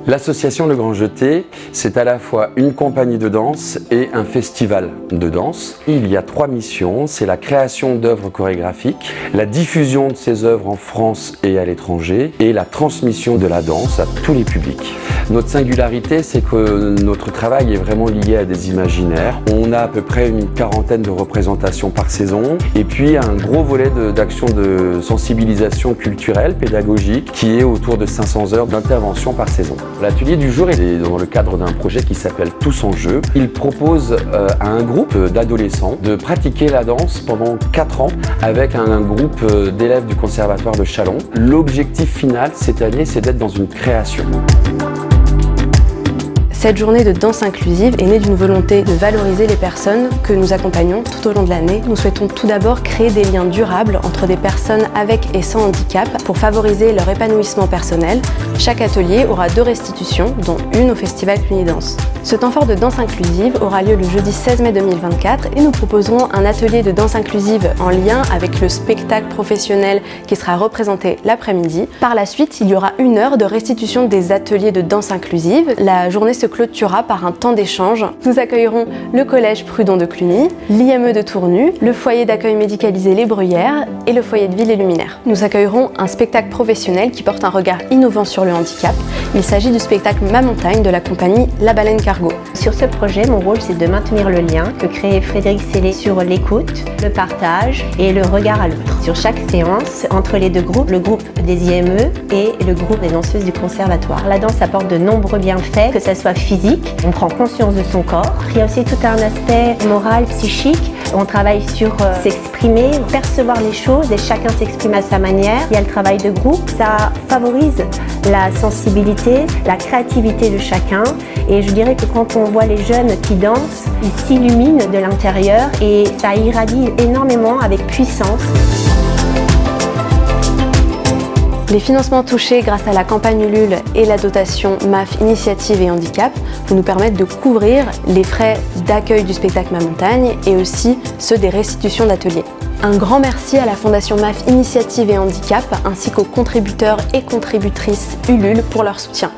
L'association Le Grand Jeté, c'est à la fois une compagnie de danse et un festival de danse. Il y a 3 missions, c'est la création d'œuvres chorégraphiques, la diffusion de ces œuvres en France et à l'étranger et la transmission de la danse à tous les publics. Notre singularité, c'est que notre travail est vraiment lié à des imaginaires. On a à peu près une 40aine de représentations par saison et puis un gros volet d'actions de sensibilisation culturelle, pédagogique, qui est autour de 500 heures d'intervention par saison. L'atelier du jour est dans le cadre d'un projet qui s'appelle Tous en jeu. Il propose à un groupe d'adolescents de pratiquer la danse pendant 4 ans avec un groupe d'élèves du Conservatoire de Châlons. L'objectif final cette année, c'est d'être dans une création. Cette journée de danse inclusive est née d'une volonté de valoriser les personnes que nous accompagnons tout au long de l'année. Nous souhaitons tout d'abord créer des liens durables entre des personnes avec et sans handicap pour favoriser leur épanouissement personnel. Chaque atelier aura 2 restitutions, dont une au Festival Cluny-Danse. Ce temps fort de danse inclusive aura lieu le jeudi 16 mai 2024 et nous proposerons un atelier de danse inclusive en lien avec le spectacle professionnel qui sera représenté l'après-midi. Par la suite, il y aura 1 heure de restitution des ateliers de danse inclusive. La journée se clôturera par un temps d'échange. Nous accueillerons le collège Prudhon de Cluny, l'IME de Tournu, le foyer d'accueil médicalisé Les Bruyères et le foyer de vie Les Luminaires. Nous accueillerons un spectacle professionnel qui porte un regard innovant sur le handicap. Il s'agit du spectacle Ma Montagne de la compagnie La Baleine Cargo. Sur ce projet, mon rôle c'est de maintenir le lien que crée Frédéric Sellé sur l'écoute, le partage et le regard à l'autre. Sur chaque séance, entre les 2 groupes, le groupe des IME et le groupe des danseuses du conservatoire. La danse apporte de nombreux bienfaits, que ce soit physique, on prend conscience de son corps. Il y a aussi tout un aspect moral, psychique. On travaille sur s'exprimer, percevoir les choses et chacun s'exprime à sa manière. Il y a le travail de groupe, ça favorise la sensibilité, la créativité de chacun. Et je dirais que quand on voit les jeunes qui dansent, ils s'illuminent de l'intérieur et ça irradie énormément avec puissance. Les financements touchés grâce à la campagne Ulule et la dotation MAF Initiative et Handicap vont nous permettre de couvrir les frais d'accueil du spectacle Ma Montagne et aussi ceux des restitutions d'ateliers. Un grand merci à la Fondation MAF Initiative et Handicap ainsi qu'aux contributeurs et contributrices Ulule pour leur soutien.